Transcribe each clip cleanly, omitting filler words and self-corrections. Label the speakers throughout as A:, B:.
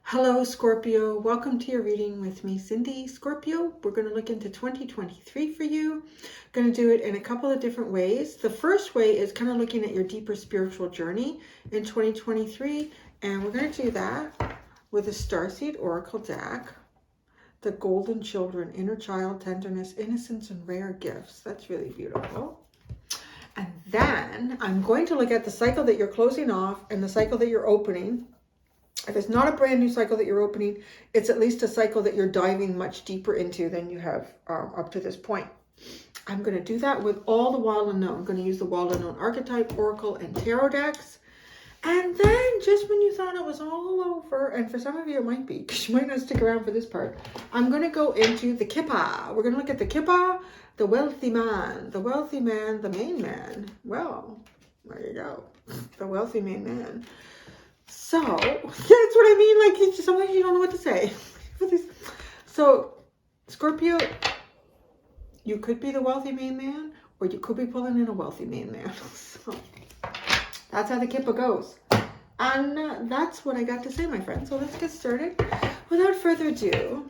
A: Hello, Scorpio. Welcome to your reading with me, Cindy. Scorpio, we're going to look into 2023 for you. Going to do it in a couple of different ways. The first way is kind of looking at your deeper spiritual journey in 2023. And we're going to do that with a Starseed Oracle deck. The Golden Children, Inner Child, Tenderness, Innocence, and Rare Gifts. That's really beautiful. And then I'm going to look at the cycle that you're closing off and the cycle that you're opening. If it's not a brand new cycle that you're opening, it's at least a cycle that you're diving much deeper into than you have up to this point. I'm going to do that with all the Wild Unknown. I'm going to use the Wild Unknown Archetype, Oracle, and Tarot decks. And then just when you thought it was all over, and for some of you it might be, because you might not stick around for this part, I'm going to go into the Kippa. We're going to look at the Kippa, the wealthy man, the main man. Well, there you go. The wealthy main man. So, yeah, that's what I mean. Like, sometimes you don't know what to say. So, Scorpio, you could be the wealthy main man, or you could be pulling in a wealthy main man. So, that's how the Kippa goes. And that's what I got to say, my friend. So, let's get started. Without further ado,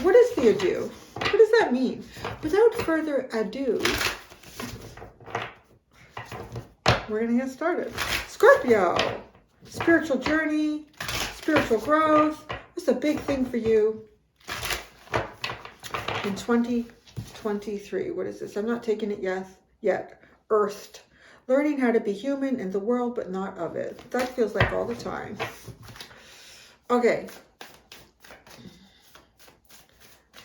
A: what is the ado? What does that mean? Without further ado, we're going to get started. Scorpio. Spiritual journey, spiritual growth. What's a big thing for you in 2023? What is this? I'm not taking it yet. Earthed. Learning how to be human in the world, but not of it. That feels like all the time. Okay.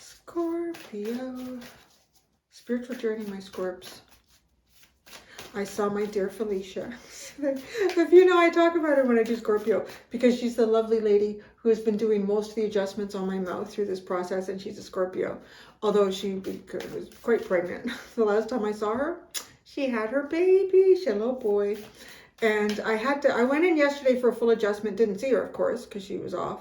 A: Scorpio. Spiritual journey, my Scorps. I saw my dear Felicia. If you know, I talk about her when I do Scorpio, because she's the lovely lady who has been doing most of the adjustments on my mouth through this process, and she's a Scorpio. Although she was quite pregnant. The last time I saw her, she had her baby. She had a little boy. And I went in yesterday for a full adjustment. Didn't see her, of course, because she was off.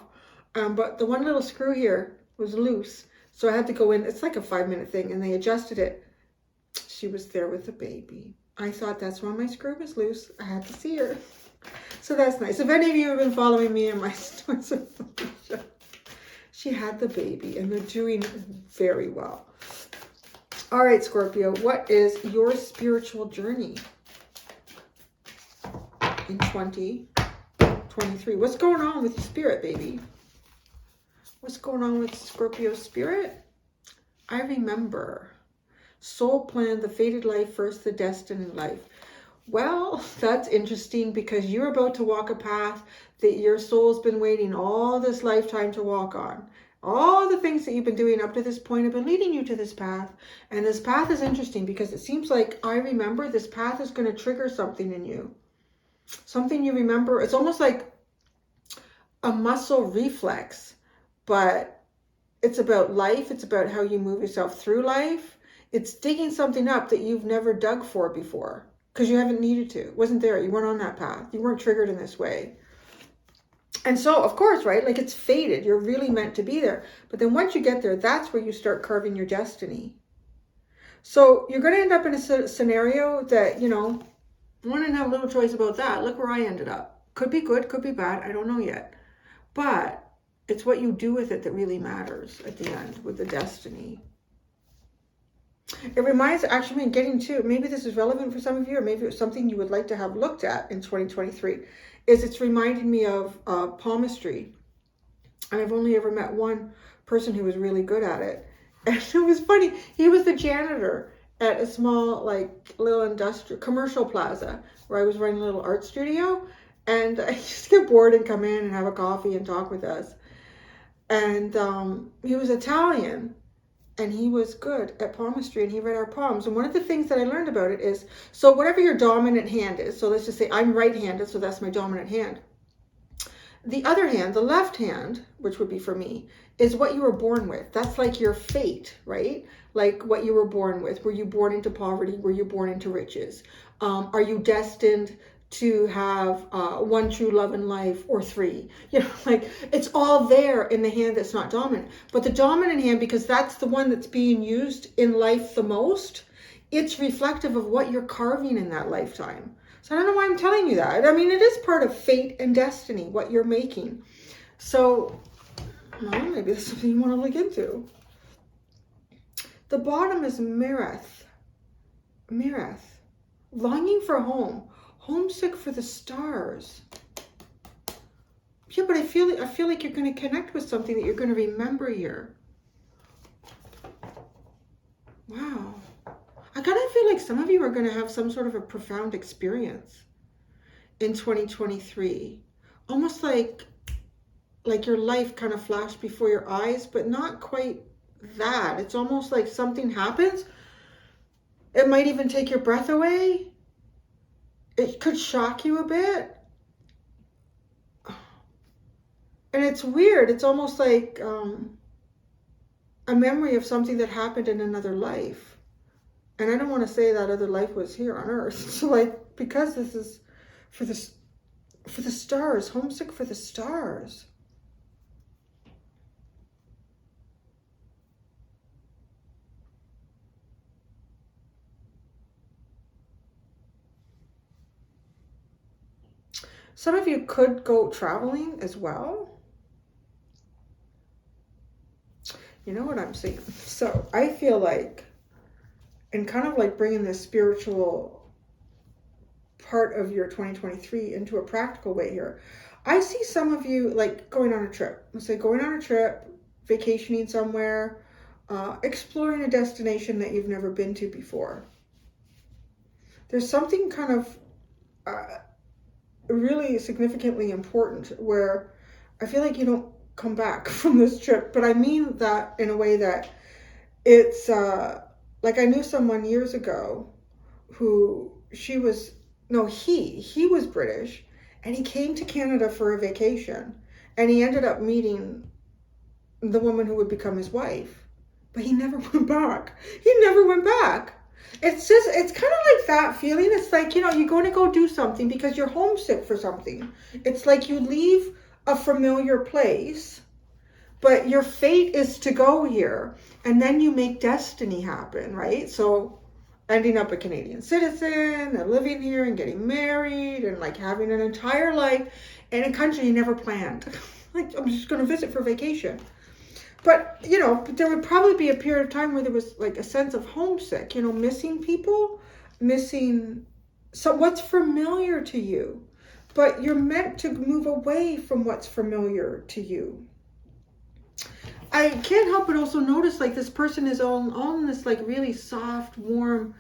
A: But the one little screw here was loose. So I had to go in. It's like a 5-minute thing, and they adjusted it. She was there with the baby. I thought that's why my screw was loose. I had to see her. So that's nice. If any of you have been following me in my stories of Felicia, she had the baby, and they're doing very well. All right, Scorpio, what is your spiritual journey in 2023? What's going on with your spirit, baby? What's going on with Scorpio spirit? I remember. Soul plan, the fated life, first the destined life. Well, that's interesting, because you're about to walk a path that your soul's been waiting all this lifetime to walk on. All the things that you've been doing up to this point have been leading you to this path. And this path is interesting because it seems like, I remember, this path is going to trigger something in you. Something you remember. It's almost like a muscle reflex, but it's about life. It's about how you move yourself through life. It's digging something up that you've never dug for before, because you haven't needed to. It wasn't there. You weren't on that path. You weren't triggered in this way. And so, of course, right? Like, it's fated. You're really meant to be there. But then once you get there, that's where you start carving your destiny. So you're going to end up in a scenario that, you know, I didn't have a little choice about that. Look where I ended up. Could be good, could be bad. I don't know yet. But it's what you do with it that really matters at the end with the destiny. It reminds, actually, getting to, maybe this is relevant for some of you, or maybe it's something you would like to have looked at in 2023, is it's reminding me of palmistry. And I've only ever met one person who was really good at it. And it was funny. He was the janitor at a small, like, little industrial, commercial plaza where I was running a little art studio. And I used to get bored and come in and have a coffee and talk with us. And he was Italian. And he was good at palmistry, and he read our palms. And one of the things that I learned about it is, so whatever your dominant hand is, so let's just say I'm right-handed, so that's my dominant hand. The other hand, the left hand, which would be for me, is what you were born with. That's like your fate, right? Like what you were born with. Were you born into poverty? Were you born into riches? Are you destined to have one true love in life, or 3? You know, like, it's all there in the hand that's not dominant. But the dominant hand, because that's the one that's being used in life the most, it's reflective of what you're carving in that lifetime. So I don't know why I'm telling you that. I mean, it is part of fate and destiny, what you're making. So, well, maybe that's something you want to look into. The bottom is Mireth. Mireth. Longing for home. Homesick for the stars. Yeah, but I feel like you're going to connect with something that you're going to remember here. Wow. I kind of feel like some of you are going to have some sort of a profound experience in 2023. Almost like your life kind of flashed before your eyes, but not quite that. It's almost like something happens. It might even take your breath away. It could shock you a bit. And it's weird. It's almost like a memory of something that happened in another life. And I don't want to say that other life was here on Earth. So like, because this is for the stars, homesick for the stars. Some of you could go traveling as well. You know what I'm saying? So I feel like, and kind of like bringing this spiritual part of your 2023 into a practical way here. I see some of you like going on a trip. Let's say going on a trip, vacationing somewhere, exploring a destination that you've never been to before. There's something kind of really significantly important where I feel like you don't come back from this trip, but I mean that in a way that it's like I knew someone years ago who he was British, and he came to Canada for a vacation, and he ended up meeting the woman who would become his wife, but he never went back. It's kind of like that feeling. It's like, you know, you're going to go do something because you're homesick for something. It's like you leave a familiar place, but your fate is to go here, and then you make destiny happen, right? So ending up a Canadian citizen and living here and getting married and like having an entire life in a country you never planned. Like, I'm just going to visit for vacation. But, you know, there would probably be a period of time where there was like a sense of homesick, you know, missing people, missing what's familiar to you. But you're meant to move away from what's familiar to you. I can't help but also notice like this person is on this like really soft, warm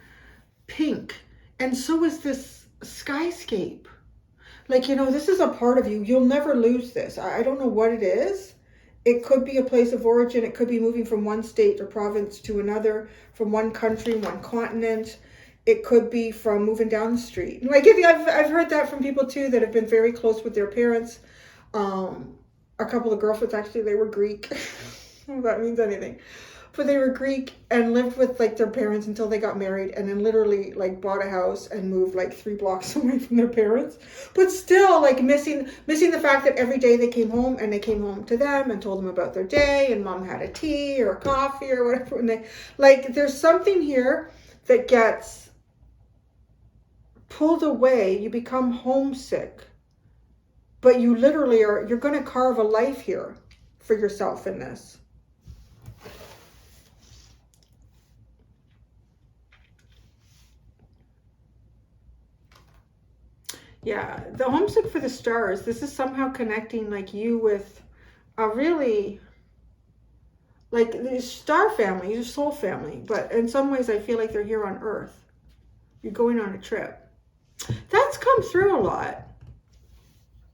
A: pink. And so is this skyscape. Like, you know, this is a part of you. You'll never lose this. I don't know what it is. It could be a place of origin. It could be moving from one state or province to another, from one country, one continent. It could be from moving down the street. Like, I've heard that from people too that have been very close with their parents. A couple of girlfriends, actually, they were Greek. If that means anything. But they were Greek and lived with like their parents until they got married, and then literally like bought a house and moved like 3 blocks away from their parents. But still like missing the fact that every day they came home and they came home to them and told them about their day, and mom had a tea or a coffee or whatever. And they, like, there's something here that gets pulled away. You become homesick, but you literally you're going to carve a life here for yourself in this. Yeah, the homesick for the stars, this is somehow connecting like you with a really, like the star family, your soul family. But in some ways I feel like they're here on Earth. You're going on a trip. That's come through a lot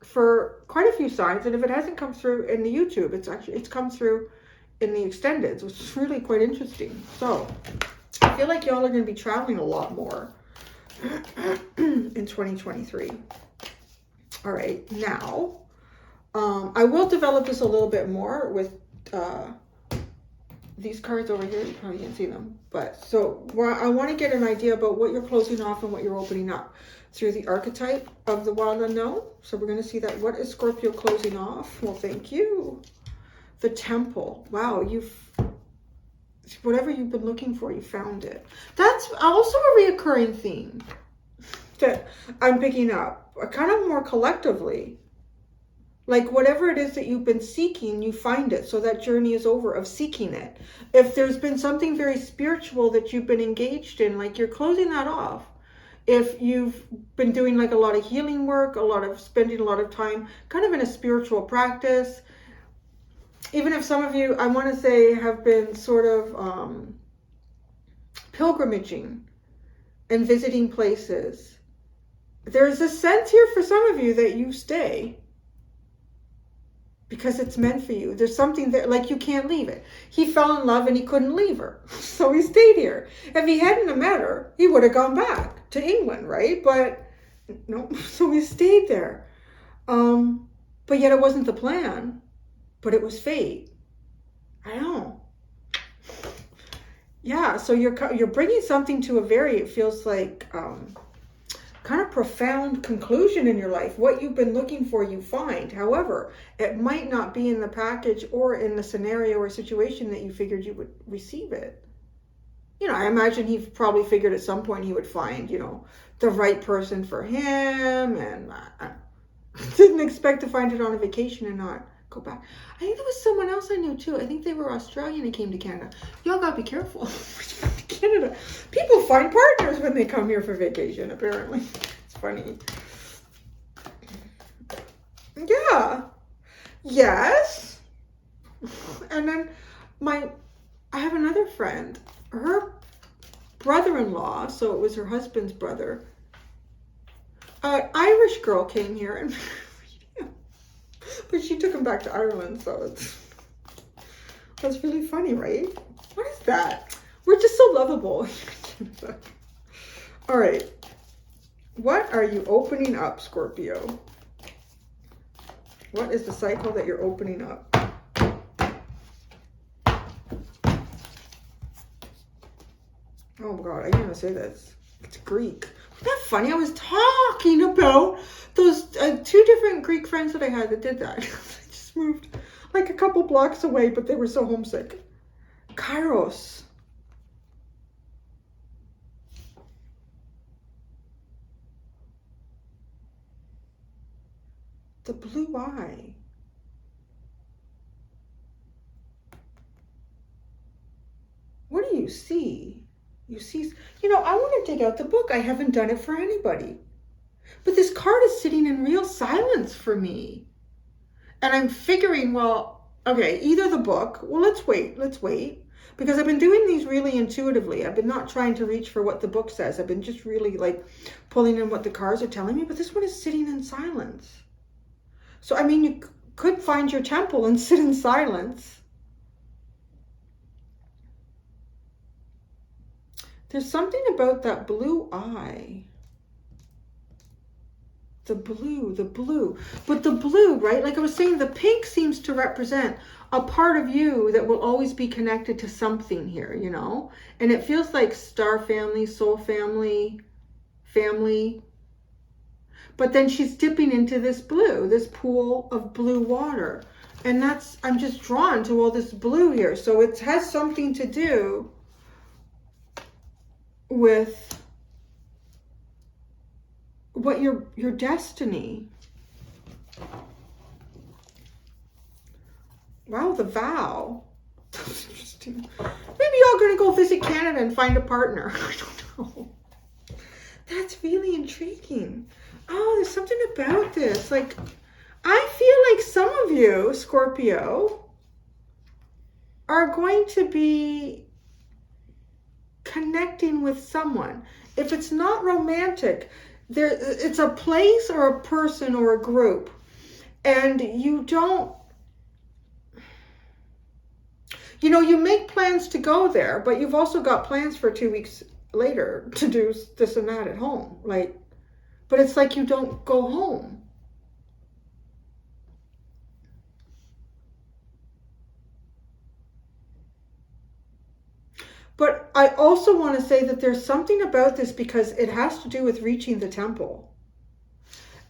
A: for quite a few signs. And if it hasn't come through in the YouTube, it's come through in the extendeds, which is really quite interesting. So I feel like y'all are going to be traveling a lot more in 2023. All right, now I will develop this a little bit more with these cards over here. You probably can't see them, but so I want to get an idea about what you're closing off and what you're opening up through the archetype of the wild unknown. So we're going to see that. What is Scorpio closing off? Well, thank you. The Temple. Wow, whatever you've been looking for, you found it. That's also a reoccurring theme that I'm picking up, kind of more collectively. Like whatever it is that you've been seeking, you find it. So that journey is over of seeking it. If there's been something very spiritual that you've been engaged in, like you're closing that off. If you've been doing like a lot of healing work, spending a lot of time kind of in a spiritual practice, even if some of you, I want to say, have been sort of pilgrimaging and visiting places, there's a sense here for some of you that you stay because it's meant for you. There's something that, like, you can't leave it. He fell in love and he couldn't leave her, so he stayed here. If he hadn't have met her, he would have gone back to England, right? But no, so he stayed there. But yet it wasn't the plan, but it was fate. I know. Yeah, so you're bringing something to a very, it feels like, kind of profound conclusion in your life. What you've been looking for, you find. However, it might not be in the package or in the scenario or situation that you figured you would receive it. You know, I imagine he probably figured at some point he would find, you know, the right person for him, and I didn't expect to find it on a vacation and not go back. I think there was someone else I knew too. I think they were Australian and came to Canada. Y'all gotta be careful. Canada, people find partners when they come here for vacation, apparently. It's funny. Yeah. Yes. And then I have another friend. Her brother-in-law, so it was her husband's brother, an Irish girl came here and but she took him back to Ireland, so that's really funny, right? What is that? We're just so lovable. All right. What are you opening up, Scorpio? What is the cycle that you're opening up? Oh my God, I can't even say this. It's Greek. Isn't that funny? I was talking about those two different Greek friends that I had that did that. They just moved like a couple blocks away, but they were so homesick. Kairos. The blue eye. What do you see? You see, you know, I want to dig out the book. I haven't done it for anybody. But this card is sitting in real silence for me. And I'm figuring, well, okay, either the book, well, let's wait. Because I've been doing these really intuitively. I've been not trying to reach for what the book says. I've been just really like pulling in what the cards are telling me. But this one is sitting in silence. So, I mean, you could find your temple and sit in silence. There's something about that blue eye. The blue. But the blue, right? Like I was saying, the pink seems to represent a part of you that will always be connected to something here, you know? And it feels like star family, soul family. But then she's dipping into this blue, this pool of blue water. And I'm just drawn to all this blue here. So it has something to do with what your destiny. Wow, the vow. That's interesting. Maybe y'all gonna go visit Canada and find a partner. I don't know. That's really intriguing. Oh, there's something about this. Like, I feel like some of you, Scorpio, are going to be connecting with someone. If it's not romantic, it's a place or a person or a group, and you don't, you know, you make plans to go there, but you've also got plans for 2 weeks later to do this and that at home, like, but it's like you don't go home. But I also want to say that there's something about this because it has to do with reaching the temple.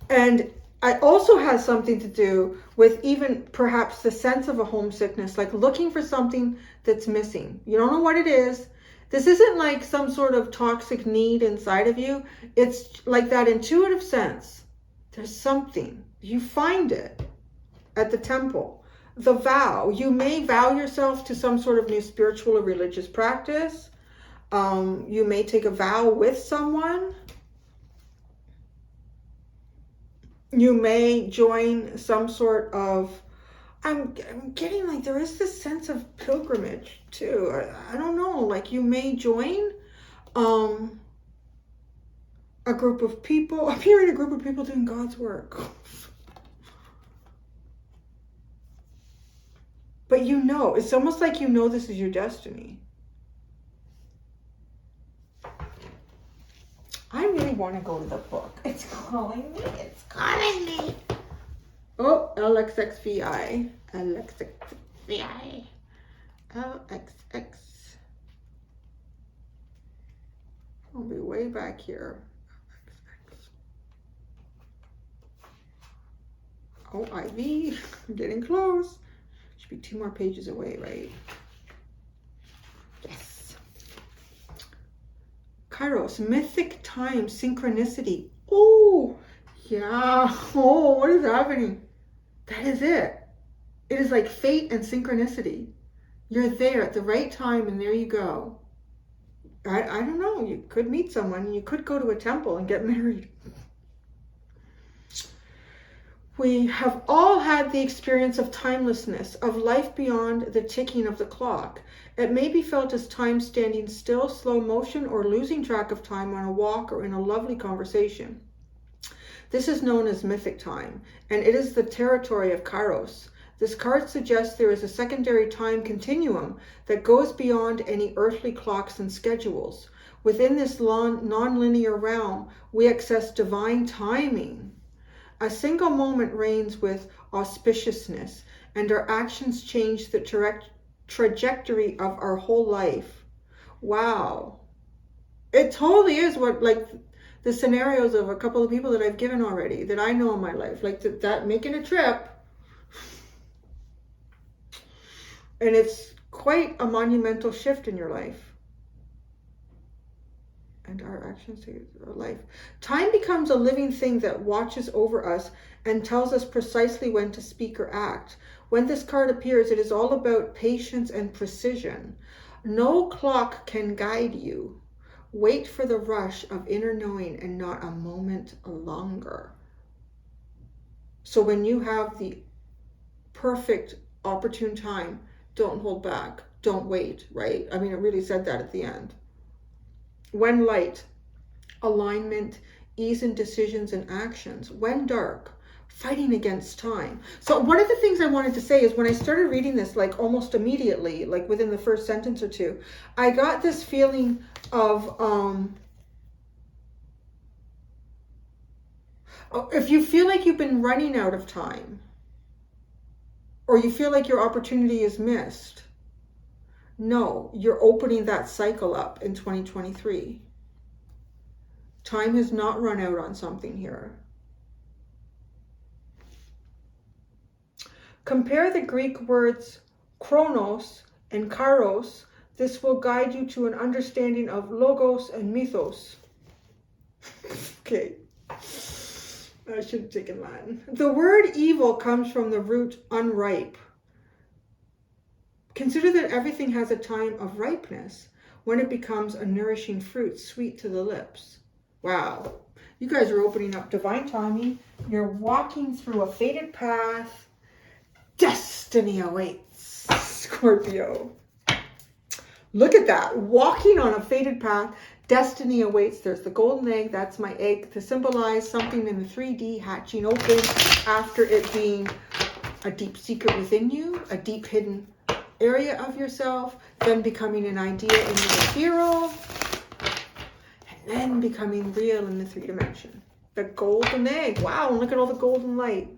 A: And it also has something to do with even perhaps the sense of a homesickness, like looking for something that's missing. You don't know what it is. This isn't like some sort of toxic need inside of you. It's like that intuitive sense. There's something. You find it at the temple. The vow. You may vow yourself to some sort of new spiritual or religious practice. You may take a vow with someone. You may join some sort of, I'm getting like there is this sense of pilgrimage too. I don't know, like you may join a group of people. I'm hearing a group of people doing God's work. But you know, it's almost like you know this is your destiny. I really want to go to the book. It's calling me. It's calling me. Oh, LXXVI. LXXVI. LXX. I'll be way back here. Oh, IV. I'm getting close. Should be 2 more pages away, right? Yes. Kairos, mythic time, synchronicity. Oh, yeah. Oh, what is happening? That is it. It is like fate and synchronicity. You're there at the right time and there you go. I don't know. You could meet someone. You could go to a temple and get married. We have all had the experience of timelessness, of life beyond the ticking of the clock. It may be felt as time standing still, slow motion, or losing track of time on a walk or in a lovely conversation. This is known as mythic time, and it is the territory of Kairos. This card suggests there is a secondary time continuum that goes beyond any earthly clocks and schedules. Within this non-linear realm, we access divine timing. A single moment reigns with auspiciousness, and our actions change the trajectory of our whole life. Wow. It totally is what, like, the scenarios of a couple of people that I've given already, that I know in my life. Like, that making a trip. And it's quite a monumental shift in your life. And our actions to our life. Time becomes a living thing that watches over us and tells us precisely when to speak or act. When this card appears, it is all about patience and precision. No clock can guide you. Wait for the rush of inner knowing and not a moment longer. So when you have the perfect opportune time, don't hold back. Don't wait, right? I mean, it really said that at the end. When light, alignment, ease in decisions and actions. When dark, fighting against time. So one of the things I wanted to say is when I started reading this, like almost immediately, like within the first sentence or two, I got this feeling of, if you feel like you've been running out of time, or you feel like your opportunity is missed, no, you're opening that cycle up in 2023. Time has not run out on something here. Compare the Greek words chronos and kairos. This will guide you to an understanding of logos and mythos. Okay. I should have taken Latin. The word evil comes from the root unripe. Consider that everything has a time of ripeness when it becomes a nourishing fruit, sweet to the lips. Wow. You guys are opening up divine timing. You're walking through a fated path. Destiny awaits, Scorpio. Look at that. Walking on a fated path. Destiny awaits. There's the golden egg. That's my egg to symbolize something in the 3D hatching open after it being a deep secret within you, a deep hidden area of yourself, then becoming an idea in the ethereal, and then becoming real in the 3 dimension. The golden egg. Wow, and look at all the golden light.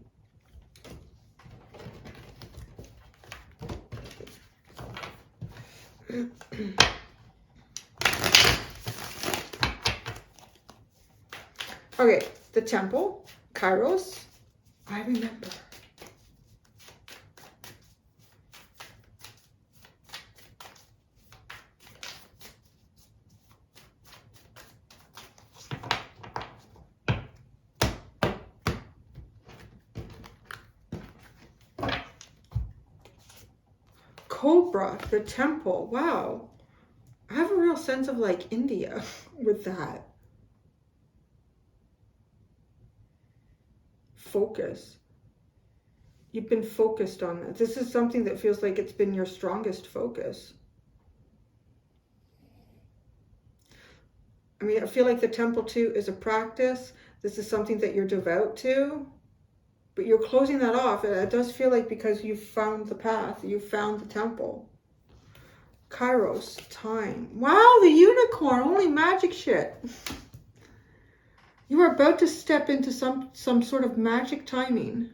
A: Okay, the temple, Kairos, I remember. Cobra, the temple. Wow. I have a real sense of like India with that. Focus. You've been focused on that. This is something that feels like it's been your strongest focus. I mean, I feel like the temple too is a practice. This is something that you're devout to. But you're closing that off. It does feel like because you've found the path. You've found the temple. Kairos, time. Wow, the unicorn. Holy magic shit. You are about to step into some sort of magic timing.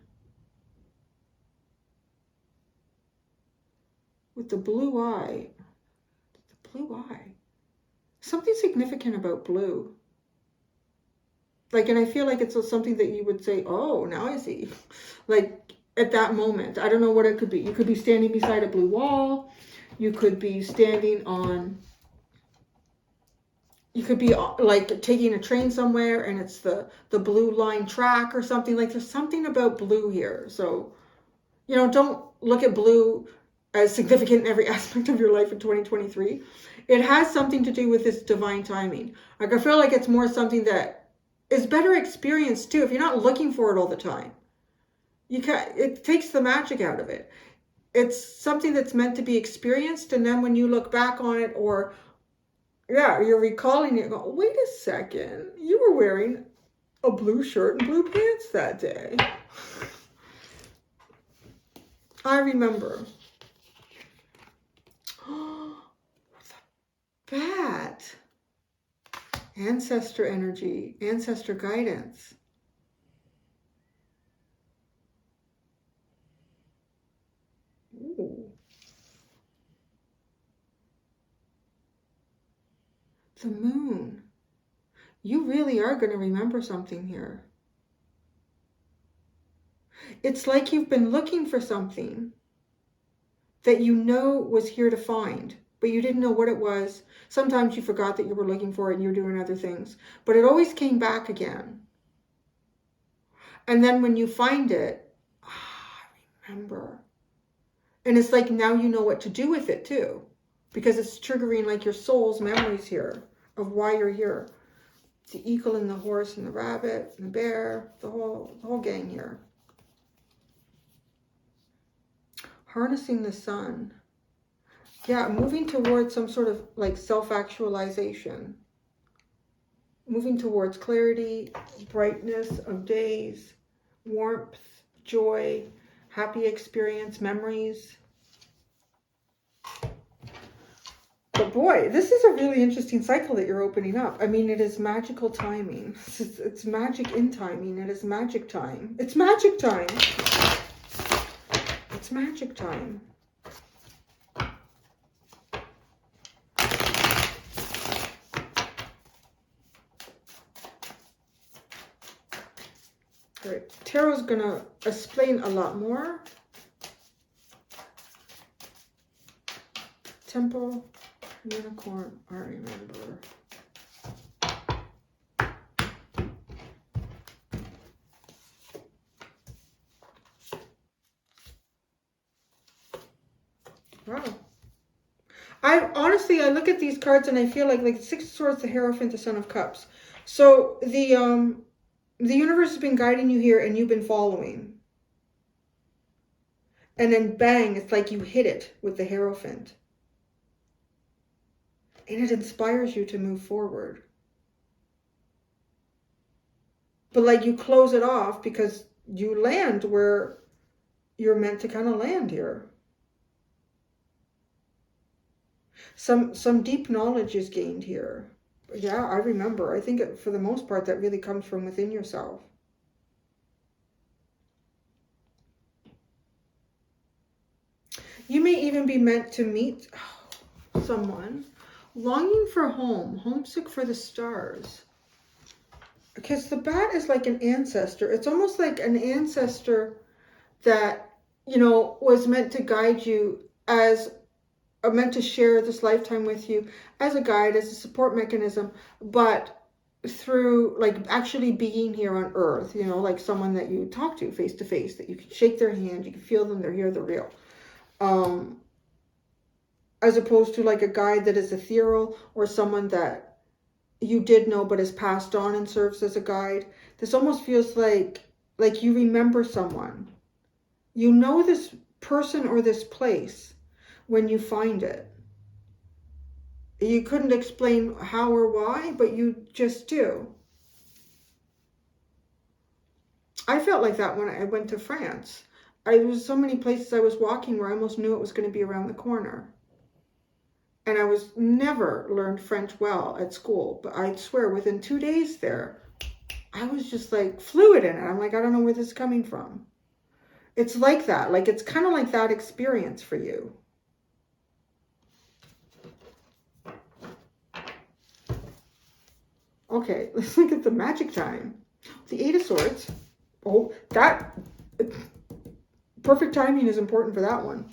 A: With the blue eye. The blue eye. Something significant about blue. Like, and I feel like it's something that you would say, oh, now I see. Like, at that moment. I don't know what it could be. You could be standing beside a blue wall. You could be standing on... You could be, like, taking a train somewhere, and it's the blue line track or something. Like, there's something about blue here. So, you know, don't look at blue as significant in every aspect of your life in 2023. It has something to do with this divine timing. Like, I feel like it's more something that is better experienced too. If you're not looking for it all the time, it takes the magic out of it. It's something that's meant to be experienced, and then when you look back on it, or you're recalling it, go, wait a second, you were wearing a blue shirt and blue pants that day. I remember. Bat. Ancestor energy, ancestor guidance. Ooh. The moon. You really are going to remember something here. It's like you've been looking for something that you know was here to find, but you didn't know what it was. Sometimes you forgot that you were looking for it and you were doing other things, but it always came back again. And then when you find it, I remember. And it's like now you know what to do with it too, because it's triggering like your soul's memories here of why you're here. The eagle and the horse and the rabbit and the bear, the whole gang here. Harnessing the sun. Yeah, moving towards some sort of like self-actualization. Moving towards clarity, brightness of days, warmth, joy, happy experience, memories. But boy, this is a really interesting cycle that you're opening up. I mean, it is magical timing. It's magic in timing. It is magic time. It's magic time. It's magic time. All right, Tarot's gonna explain a lot more. Temple, unicorn, I remember. Wow. I look at these cards and I feel like Six of Swords, the Hierophant, the Son of Cups. So the universe has been guiding you here and you've been following. And then bang, it's like you hit it with the Hierophant. And it inspires you to move forward. But like you close it off because you land where you're meant to kind of land here. Some deep knowledge is gained here. Yeah, I remember. I think for the most part that really comes from within yourself. You may even be meant to meet someone. Longing for home. Homesick for the stars. Because the bat is like an ancestor. It's almost like an ancestor that, you know, was meant to guide you as, or meant to share this lifetime with you as a guide, as a support mechanism, but through like actually being here on earth, you know, like someone that you talk to face, that you can shake their hand, you can feel them, they're here, they're real. As opposed to like a guide that is ethereal, or someone that you did know but is passed on and serves as a guide. This almost feels like you remember someone. You know this person or this place when you find it. You couldn't explain how or why, but you just do. I felt like that when I went to France. There was so many places I was walking where I almost knew it was going to be around the corner. And I was never learned French well at school, but I swear within 2 days there, I was just like fluid in it. I'm like, I don't know where this is coming from. It's like that. Like, it's kind of like that experience for you. Okay, let's look at the magic time. The Eight of Swords. Oh, that perfect timing is important for that one.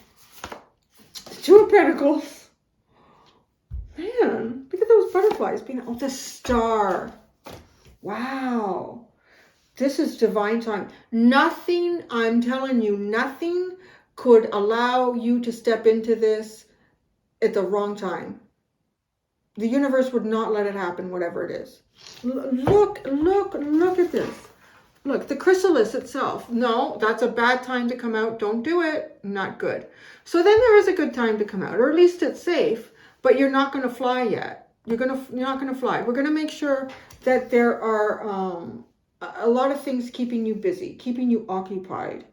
A: The Two of Pentacles. Man, look at those butterflies being, oh, the Star. Wow. This is divine time. Nothing, I'm telling you, nothing could allow you to step into this at the wrong time. The universe would not let it happen, whatever it is. Look at this. Look, the chrysalis itself. No, that's a bad time to come out. Don't do it. Not good. So then there is a good time to come out, or at least it's safe, but you're not going to fly yet. You're not going to fly. We're going to make sure that there are a lot of things keeping you busy, keeping you occupied,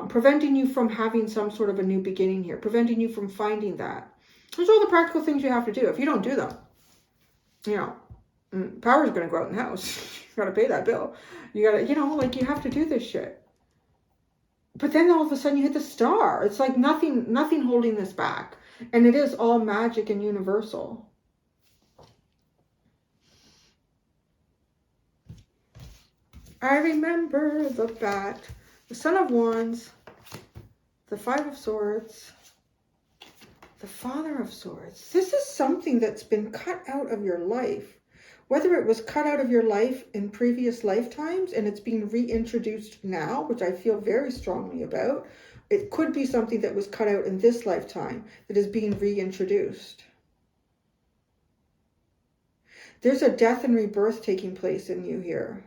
A: preventing you from having some sort of a new beginning here, preventing you from finding that. There's all the practical things you have to do. If you don't do them, you know, power's going to go out in the house. You got to pay that bill. You got to, you know, like you have to do this shit. But then all of a sudden you hit the Star. It's like nothing holding this back. And it is all magic and universal. I remember the bat, the Son of Wands, the Five of Swords, the Father of Swords. This is something that's been cut out of your life. Whether it was cut out of your life in previous lifetimes and it's being reintroduced now, which I feel very strongly about. It could be something that was cut out in this lifetime that is being reintroduced. There's a death and rebirth taking place in you here.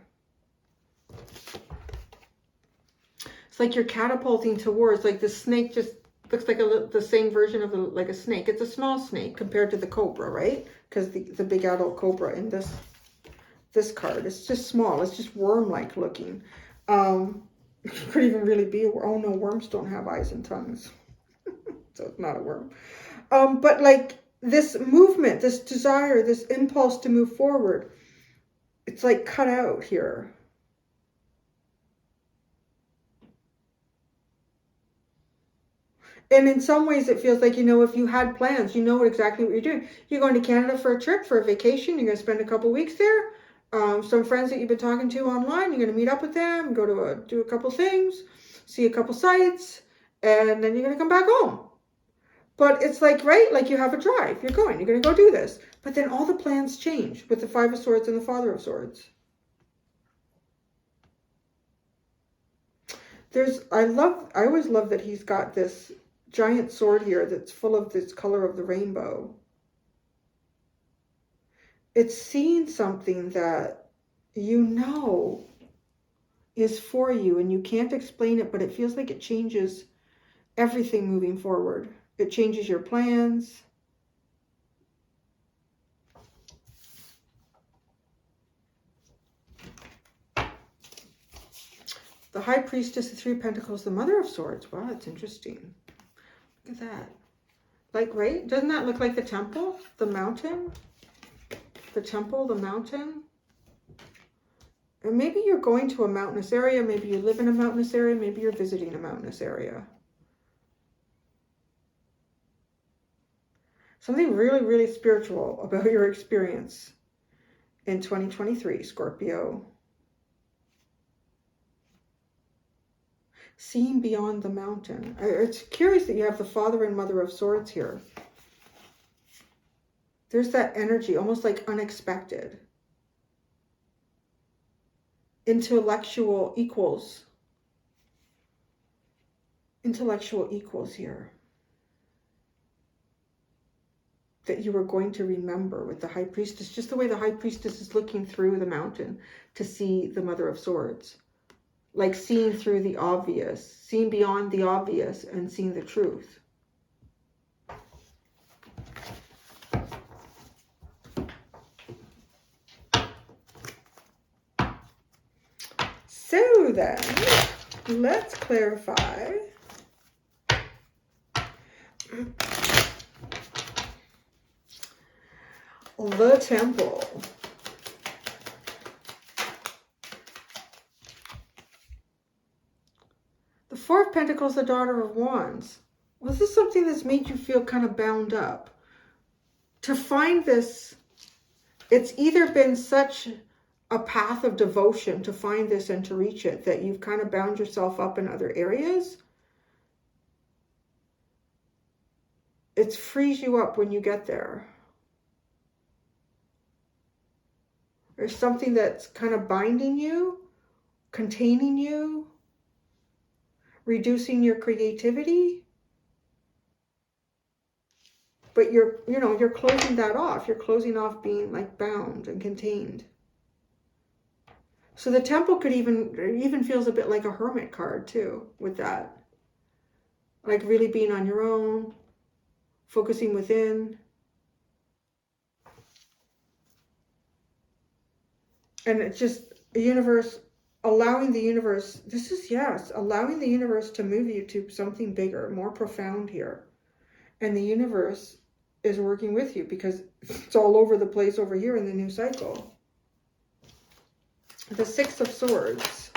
A: It's like you're catapulting towards, like the snake just looks like the same version of like a snake. It's a small snake compared to the cobra, right? Because the big adult cobra in this card, it's just small. It's just worm-like looking. It could even really be a worm. Oh no, worms don't have eyes and tongues. So it's not a worm. But like this movement, this desire, this impulse to move forward, it's like cut out here. And in some ways it feels like, you know, if you had plans, you know exactly what you're doing. You're going to Canada for a trip, for a vacation. You're going to spend a couple weeks there. Some friends that you've been talking to online, you're going to meet up with them, go to do a couple things, see a couple sites, and then you're going to come back home. But it's like, right, like you have a drive. You're going to go do this. But then all the plans change with the Five of Swords and the Father of Swords. I always love that he's got this giant sword here that's full of this color of the rainbow. It's seeing something that you know is for you and you can't explain it, but it feels like it changes everything moving forward. It changes your plans. The High Priestess, the Three of Pentacles, the Mother of Swords. Wow, that's interesting. Look at that. Like, right? Doesn't that look like the temple? The mountain? The temple, the mountain? And maybe you're going to a mountainous area. Maybe you live in a mountainous area. Maybe you're visiting a mountainous area. Something really, really spiritual about your experience. in 2023, Scorpio. Seeing beyond the mountain. It's curious that you have the Father and Mother of Swords here. There's that energy, almost like unexpected. Intellectual equals. Intellectual equals here. That you are going to remember with the High Priestess. Just the way the High Priestess is looking through the mountain to see the Mother of Swords. Like seeing through the obvious. Seeing beyond the obvious and seeing the truth. So then, let's clarify. The Temple. The Four of Pentacles, the Daughter of Wands. Was this something that's made you feel kind of bound up? To find this, it's either been such a path of devotion to find this and to reach it that you've kind of bound yourself up in other areas. It frees you up when you get there. There's something that's kind of binding you, containing you, reducing your creativity. But you're closing that off. You're closing off being like bound and contained. So the Temple could even feels a bit like a Hermit card too with that. Like really being on your own, focusing within. And it's just the universe, allowing the universe, this is, yes, allowing the universe to move you to something bigger, more profound here. And the universe is working with you because it's all over the place over here in the new cycle. The Six of Swords.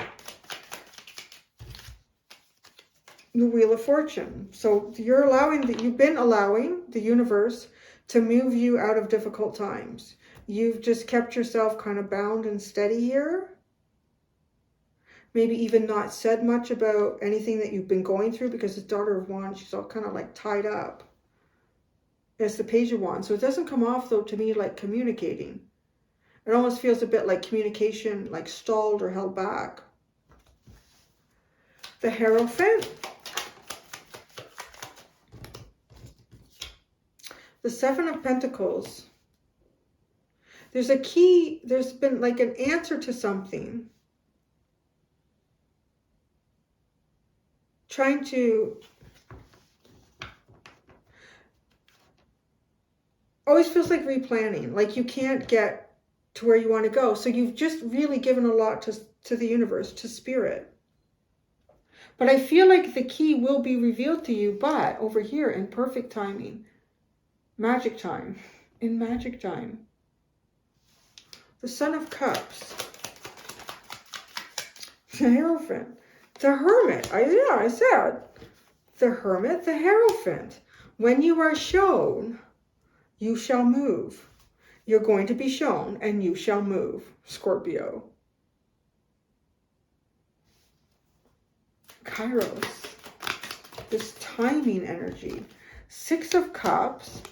A: The Wheel of Fortune. So you've been allowing the universe to move you out of difficult times. You've just kept yourself kind of bound and steady here. Maybe even not said much about anything that you've been going through because the Daughter of Wands, she's all kind of like tied up. It's the Page of Wands. So it doesn't come off though to me like communicating. It almost feels a bit like communication, like stalled or held back. The Hierophant. The Seven of Pentacles. There's a key, there's been like an answer to something. Trying to, always feels like replanning, like you can't get to where you want to go. So you've just really given a lot to the universe, to spirit. But I feel like the key will be revealed to you, but over here in perfect timing, magic time, in magic time. The Son of Cups, the Hierophant, the Hermit. I said the Hermit, the Hierophant. When you are shown, you shall move. You're going to be shown and you shall move, Scorpio. Kairos, this timing energy. Six of Cups,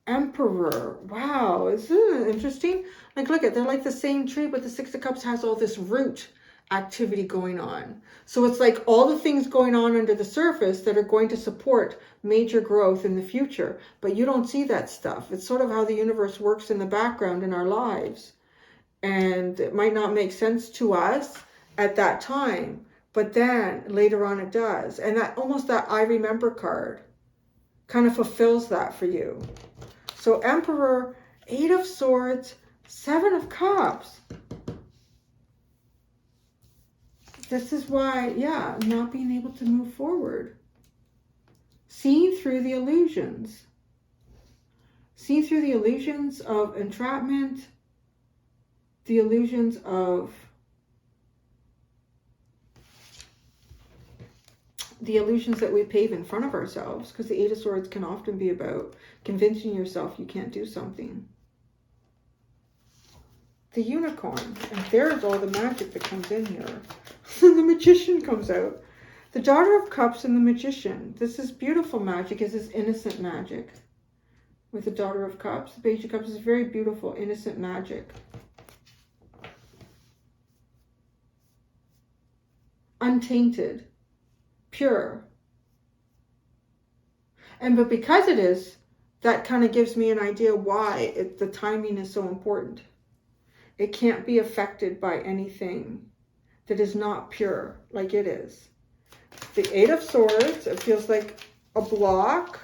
A: Emperor. Wow, isn't it interesting? Like, look at, they're like the same tree, but the Six of Cups has all this root activity going on. So it's like all the things going on under the surface that are going to support major growth in the future. But you don't see that stuff. It's sort of how the universe works in the background in our lives. And it might not make sense to us at that time, but then later on it does. And that almost that I remember card kind of fulfills that for you. So Emperor, Eight of Swords, Seven of Cups. This is why, yeah, not being able to move forward. Seeing through the illusions. Seeing through the illusions of entrapment, the illusions of the illusions that we pave in front of ourselves, because the Eight of Swords can often be about convincing yourself you can't do something. the unicorn. And there's all the magic that comes in here. The magician comes out. The Daughter of Cups and the Magician. This is beautiful magic. This is innocent magic. With the Daughter of Cups. The Page of Cups is very beautiful, innocent magic. Untainted. Pure. But because it is, that kind of gives me an idea why the timing is so important. It can't be affected by anything that is not pure, like it is. The Eight of Swords, it feels like a block.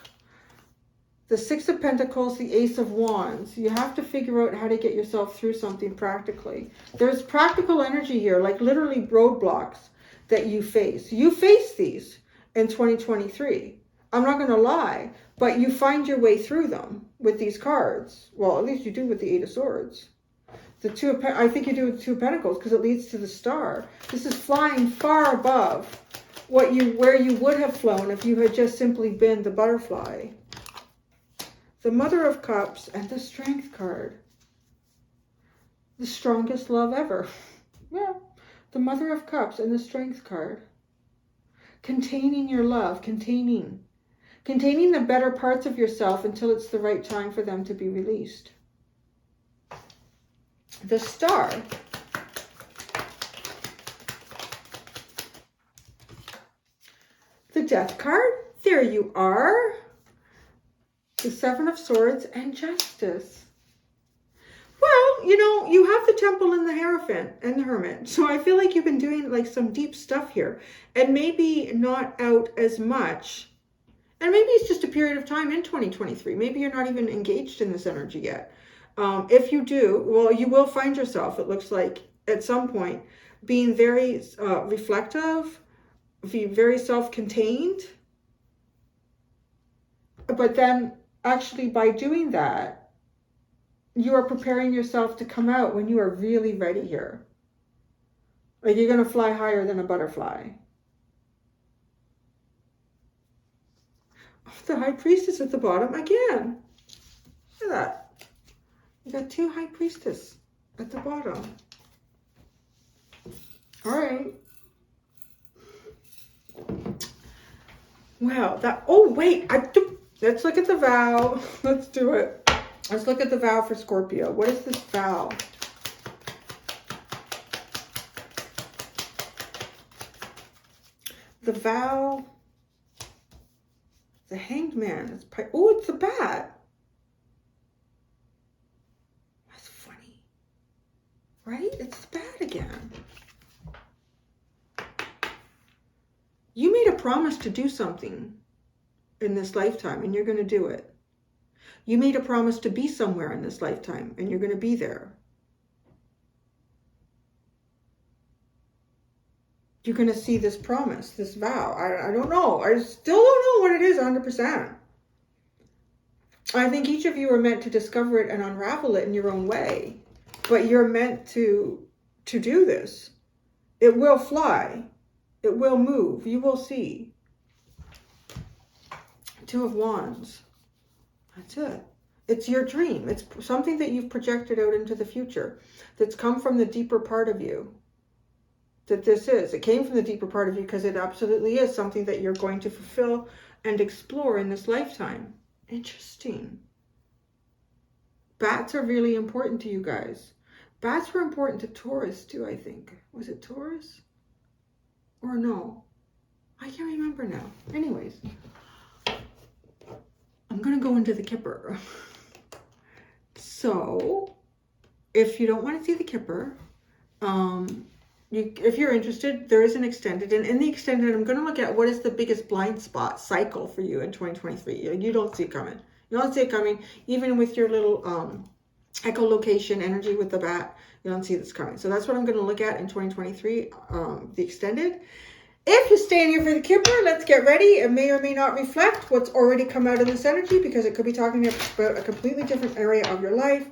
A: The Six of Pentacles, the Ace of Wands. You have to figure out how to get yourself through something practically. There's practical energy here, like literally roadblocks that you face. You face these in 2023. I'm not going to lie, but you find your way through them with these cards. Well, at least you do with the Eight of Swords. The Two of I think you do with the Two of Pentacles because it leads to the Star. This is flying far above where you would have flown if you had just simply been the butterfly. The Mother of Cups and the Strength card. The strongest love ever. Yeah. The Mother of Cups and the Strength card. Containing your love. Containing the better parts of yourself until it's the right time for them to be released. The Star. The Death card. There you are. The Seven of Swords and Justice. Well, you know, you have the Temple and the Hierophant and the Hermit. So I feel like you've been doing like some deep stuff here. And maybe not out as much. And maybe it's just a period of time in 2023. Maybe you're not even engaged in this energy yet. If you do, well, you will find yourself, it looks like, at some point, being very reflective, very self-contained. But then, actually, by doing that, you are preparing yourself to come out when you are really ready here. Like you're going to fly higher than a butterfly. The High Priestess at the bottom again. Look at that. You got two High Priestess at the bottom. All right. Wow. Oh, wait. Let's look at the vow. Let's do it. Let's look at the vow for Scorpio. What is this vow? The vow. The Hanged Man. Oh, it's the bat. That's funny. Right? It's the bat again. You made a promise to do something in this lifetime, and you're going to do it. You made a promise to be somewhere in this lifetime, and you're going to be there. You're going to see this promise, this vow. I don't know. I still don't know what it is 100%. I think each of you are meant to discover it and unravel it in your own way. But you're meant to do this. It will fly. It will move. You will see. Two of Wands. That's it. It's your dream. It's something that you've projected out into the future. That's come from the deeper part of you. That this is. It came from the deeper part of you because it absolutely is something that you're going to fulfill and explore in this lifetime. Interesting. Bats are really important to you guys. Bats were important to Taurus too, I think. Was it Taurus? Or no? I can't remember now. Anyways. I'm going to go into the Kipper. So, if you don't want to see the Kipper, if you're interested, there is an extended. And in the extended, I'm going to look at what is the biggest blind spot cycle for you in 2023. You don't see it coming. You don't see it coming. Even with your little echolocation energy with the bat, you don't see this coming. So that's what I'm going to look at in 2023, the extended. If you're staying here for the Kipper, let's get ready. It may or may not reflect what's already come out of this energy because it could be talking about a completely different area of your life,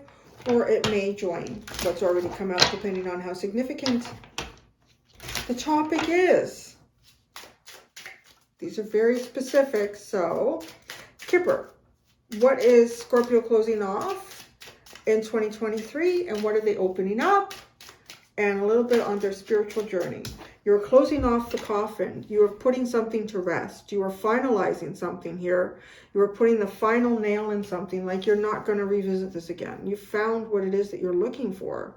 A: or it may join what's already come out depending on how significant the topic is. These are very specific. So, Kipper, what is Scorpio closing off? in 2023, and what are they opening up, and a little bit on their spiritual journey. You're closing off the coffin. You are putting something to rest. You are finalizing something here. You are putting the final nail in something, like you're not going to revisit this again. You found what it is that you're looking for.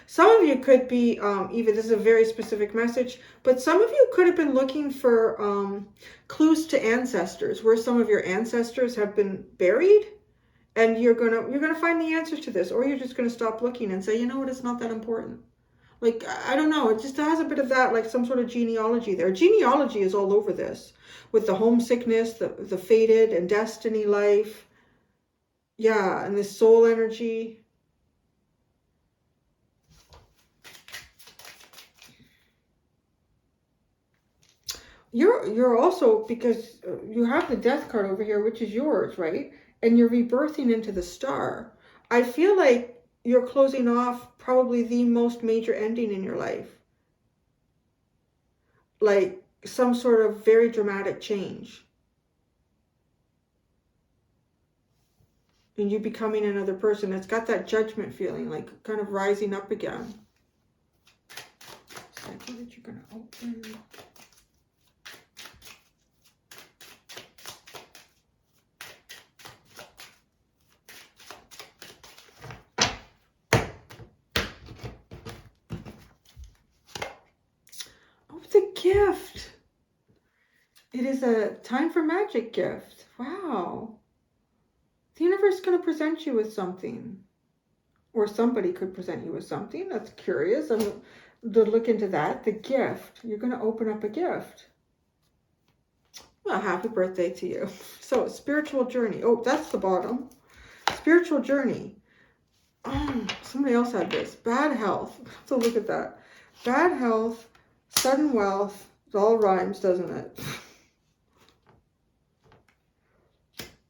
A: Some of you could be, even this is a very specific message, but some of you could have been looking for clues to ancestors, where some of your ancestors have been buried, and you're gonna find the answer to this, or you're just gonna stop looking and say, you know what, it's not that important. Like, I don't know, it just has a bit of that, like some sort of genealogy there. Genealogy is all over this, with the homesickness, the fated and destiny life. Yeah, and this soul energy. You're also, because you have the death card over here, which is yours, right? And you're rebirthing into the star. I feel like you're closing off probably the most major ending in your life. Like some sort of very dramatic change. And you becoming another person. It's got that judgment feeling, like kind of rising up again. It's like, what did you gonna open? The gift. It is a time for magic gift. Wow. The universe is going to present you with something. Or somebody could present you with something. That's curious. I'm to look into that. The gift. You're going to open up a gift. Well, happy birthday to you. So, spiritual journey. Oh, that's the bottom. Spiritual journey. Oh, somebody else had this. Bad health. So look at that. Bad health. Sudden wealth. It all rhymes, doesn't it?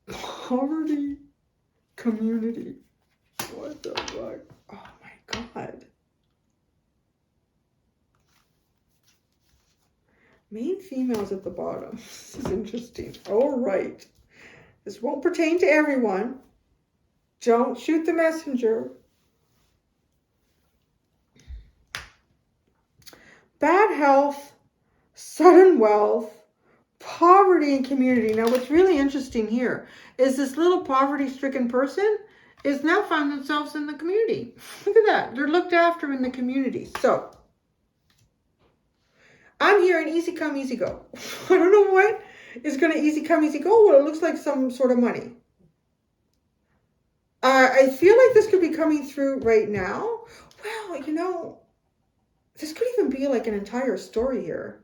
A: Poverty. Community. What the fuck? Oh my God. Main females at the bottom. This is interesting. All right. This won't pertain to everyone. Don't shoot the messenger. Bad health, sudden wealth, poverty and community. Now, what's really interesting here is this little poverty-stricken person is now found themselves in the community. Look at that. They're looked after in the community. So, I'm here in easy come, easy go. I don't know what is going to easy come, easy go. Well, it looks like some sort of money. I feel like this could be coming through right now. Well, you know, this could even be like an entire story here.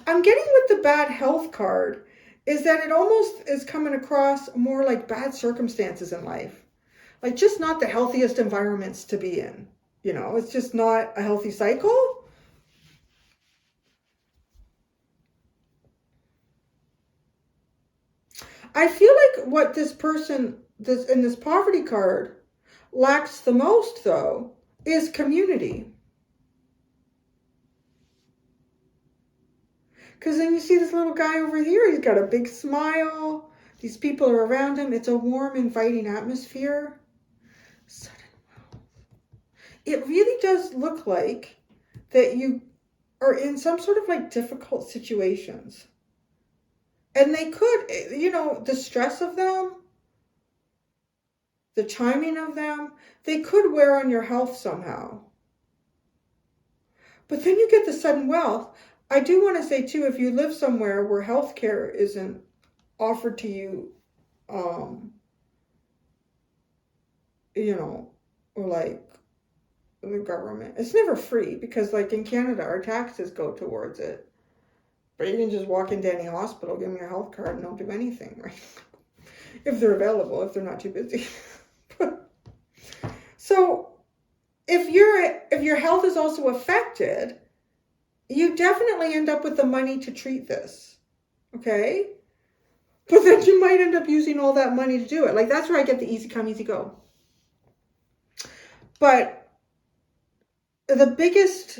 A: I'm getting with the bad health card is that it almost is coming across more like bad circumstances in life. Like just not the healthiest environments to be in. You know, it's just not a healthy cycle. I feel like what this person in this poverty card lacks the most, though, is community. Because then you see this little guy over here. He's got a big smile. These people are around him. It's a warm, inviting atmosphere. Sudden wealth. It really does look like that you are in some sort of like difficult situations. And they could, you know, the stress of them, the timing of them, they could wear on your health somehow. But then you get the sudden wealth. I do want to say, too, if you live somewhere where healthcare isn't offered to you, you know, or like the government, it's never free because like in Canada, our taxes go towards it. But you can just walk into any hospital, give them your health card, and don't do anything, right? If they're available, if they're not too busy. So if your health is also affected, you definitely end up with the money to treat this, okay? But then you might end up using all that money to do it. Like that's where I get the easy come, easy go. But the biggest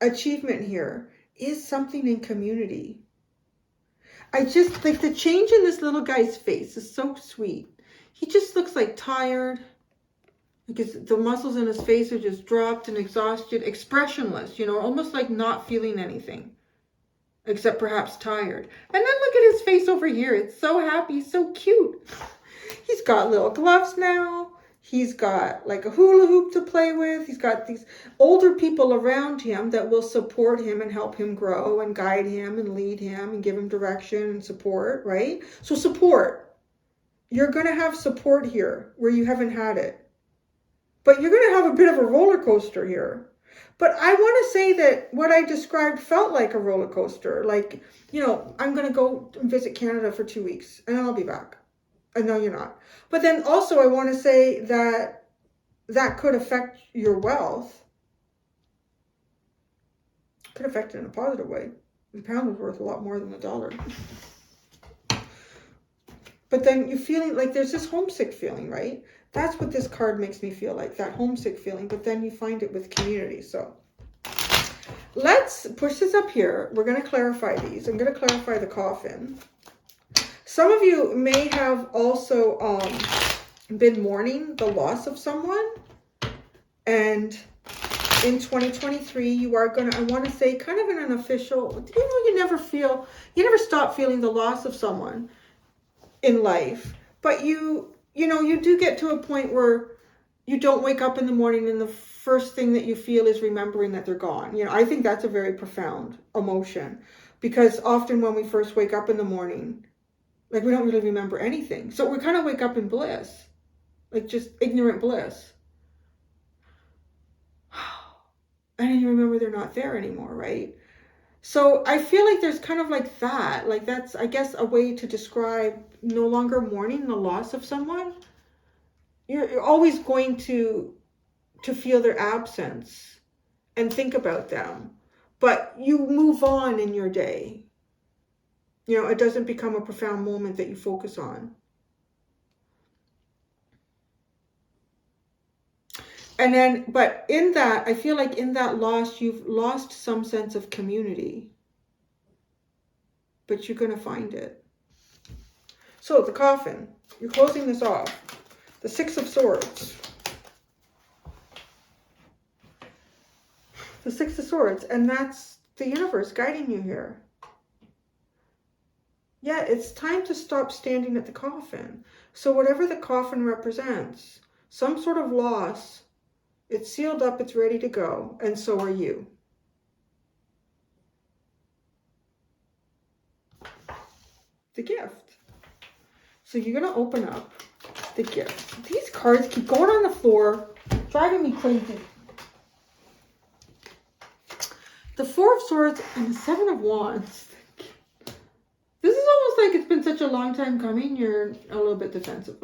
A: achievement here is something in community. I just, like, the change in this little guy's face is so sweet. He just looks like tired. Because the muscles in his face are just dropped and exhausted, expressionless, you know, almost like not feeling anything, except perhaps tired. And then look at his face over here. It's so happy, so cute. He's got little gloves now. He's got like a hula hoop to play with. He's got these older people around him that will support him and help him grow and guide him and lead him and give him direction and support, right? So support. You're going to have support here where you haven't had it. But you're going to have a bit of a roller coaster here. But I want to say that what I described felt like a roller coaster. Like, you know, I'm going to go and visit Canada for 2 weeks and then I'll be back. And no, you're not. But then also I want to say that that could affect your wealth. Could affect it in a positive way. The pound is worth a lot more than the dollar. But then you're feeling like there's this homesick feeling, right? That's what this card makes me feel like, that homesick feeling. But then you find it with community. So let's push this up here. We're going to clarify these. I'm going to clarify the coffin. Some of you may have also been mourning the loss of someone. And in 2023, you are going to, I want to say, kind of in an official, you know, you never stop feeling the loss of someone in life. But you know, you do get to a point where you don't wake up in the morning and the first thing that you feel is remembering that they're gone. You know, I think that's a very profound emotion, because often when we first wake up in the morning, like, we don't really remember anything. So we kind of wake up in bliss, like just ignorant bliss. And then you remember they're not there anymore, right? So I feel like there's kind of like that. Like, that's, I guess, a way to describe no longer mourning the loss of someone. You're always going to feel their absence and think about them. But you move on in your day. You know, it doesn't become a profound moment that you focus on. And then, but in that, I feel like in that loss, you've lost some sense of community. But you're going to find it. So the coffin, you're closing this off. The Six of Swords. The Six of Swords. And that's the universe guiding you here. Yeah, it's time to stop standing at the coffin. So whatever the coffin represents, some sort of loss, it's sealed up, it's ready to go. And so are you. The gift. So you're going to open up the gift. These cards keep going on the floor, driving me crazy. The Four of Swords and the Seven of Wands. This is almost like it's been such a long time coming. You're a little bit defensive.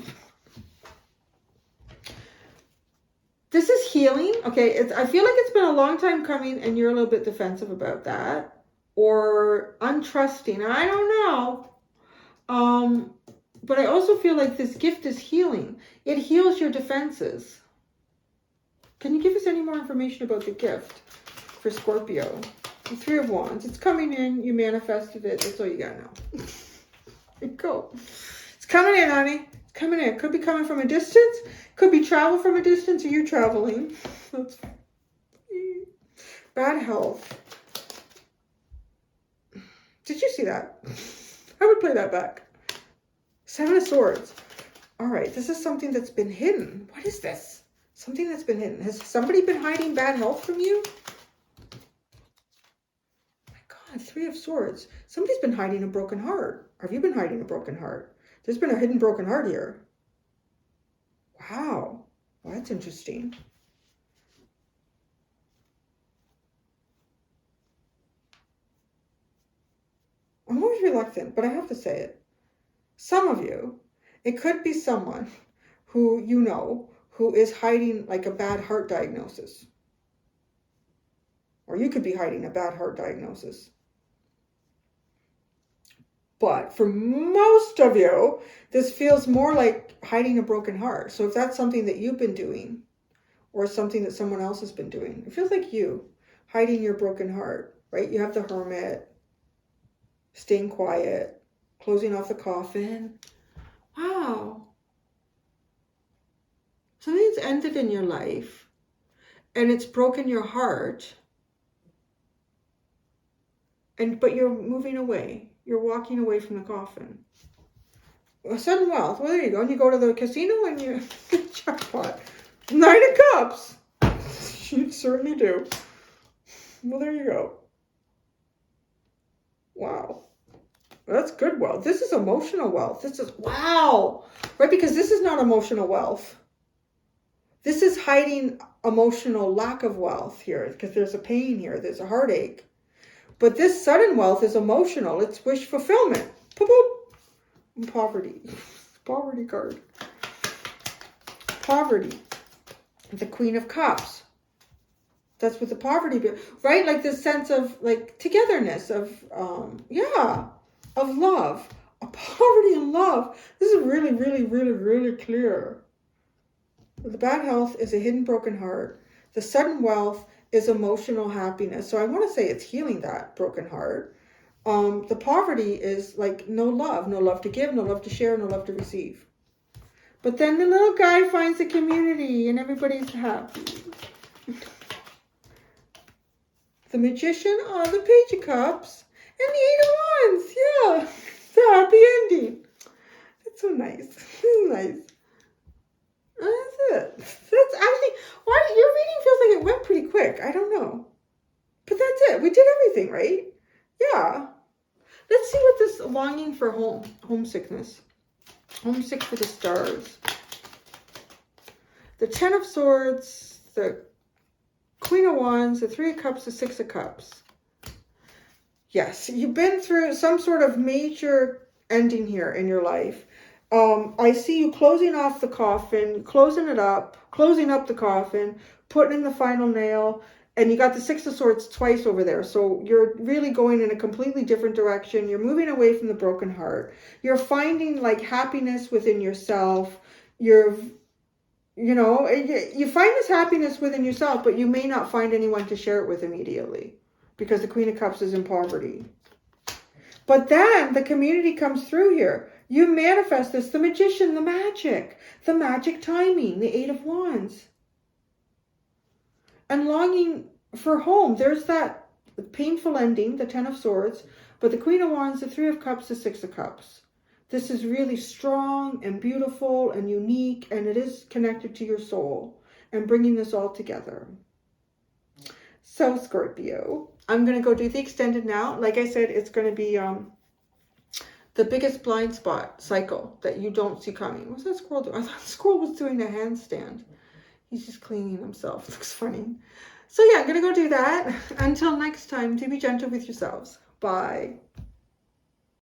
A: This is healing. Okay, I feel like it's been a long time coming and you're a little bit defensive about that. Or untrusting. I don't know. But I also feel like this gift is healing. It heals your defenses. Can you give us any more information about the gift for Scorpio? The Three of Wands. It's coming in. You manifested it. That's all you got now. There you go. It's coming in, honey. It's coming in. Could be coming from a distance. Could be travel from a distance, or you're traveling. That's bad health. Did you see that? I would play that back. Seven of Swords. All right, this is something that's been hidden. What is this? Something that's been hidden. Has somebody been hiding bad health from you? Oh my God, Three of Swords. Somebody's been hiding a broken heart. Have you been hiding a broken heart? There's been a hidden broken heart here. Wow. Well, that's interesting. I'm always reluctant, but I have to say it. Some of you, it could be someone who you know who is hiding like a bad heart diagnosis. Or you could be hiding a bad heart diagnosis. But for most of you, this feels more like hiding a broken heart. So if that's something that you've been doing or something that someone else has been doing, it feels like you hiding your broken heart, right? You have the Hermit, staying quiet, Closing off the coffin. Wow. Something's ended in your life and it's broken your heart. But you're moving away. You're walking away from the coffin. Sudden wealth. Well, there you go. And you go to the casino and you get jackpot. 9 of Cups. You certainly do. Well, there you go. Wow. That's good wealth. This is emotional wealth. This is, wow. Right? Because this is not emotional wealth. This is hiding emotional lack of wealth here. Because there's a pain here. There's a heartache. But this sudden wealth is emotional. It's wish fulfillment. Boop, boop. And poverty. Poverty card. Poverty. The Queen of Cups. That's what the poverty, right? Like this sense of like togetherness, of, of love. A poverty and love. This is really, really, really, really clear. The bad health is a hidden broken heart. The sudden wealth is emotional happiness. So I want to say it's healing that broken heart. The poverty is like no love to give, no love to share, no love to receive. But then the little guy finds a community and everybody's happy. The Magician, the Page of Cups, and the 8 of Wands. Yeah, it's a happy ending. That's so nice. That's nice. That's it. That's actually, why your reading feels like it went pretty quick. I don't know. But that's it. We did everything, right? Yeah. Let's see what this longing for homesickness. Homesick for the stars. The 10 of Swords, the Queen of Wands, the 3 of Cups, the 6 of Cups. Yes, you've been through some sort of major ending here in your life. I see you closing off the coffin, closing it up, closing up the coffin, putting in the final nail, and you got the 6 of Swords twice over there. So you're really going in a completely different direction. You're moving away from the broken heart. You're finding like happiness within yourself. You find this happiness within yourself, but you may not find anyone to share it with immediately because the Queen of Cups is in poverty. But then the community comes through here. You manifest this, the Magician, the magic timing, the 8 of Wands. And longing for home. There's that painful ending, the 10 of Swords, but the Queen of Wands, the 3 of Cups, the 6 of Cups. This is really strong and beautiful and unique, and it is connected to your soul and bringing this all together. So Scorpio, I'm going to go do the extended now. Like I said, it's going to be the biggest blind spot cycle that you don't see coming. What's that squirrel doing? I thought the squirrel was doing a handstand. He's just cleaning himself. Looks funny. So yeah, I'm going to go do that. Until next time, to be gentle with yourselves. Bye.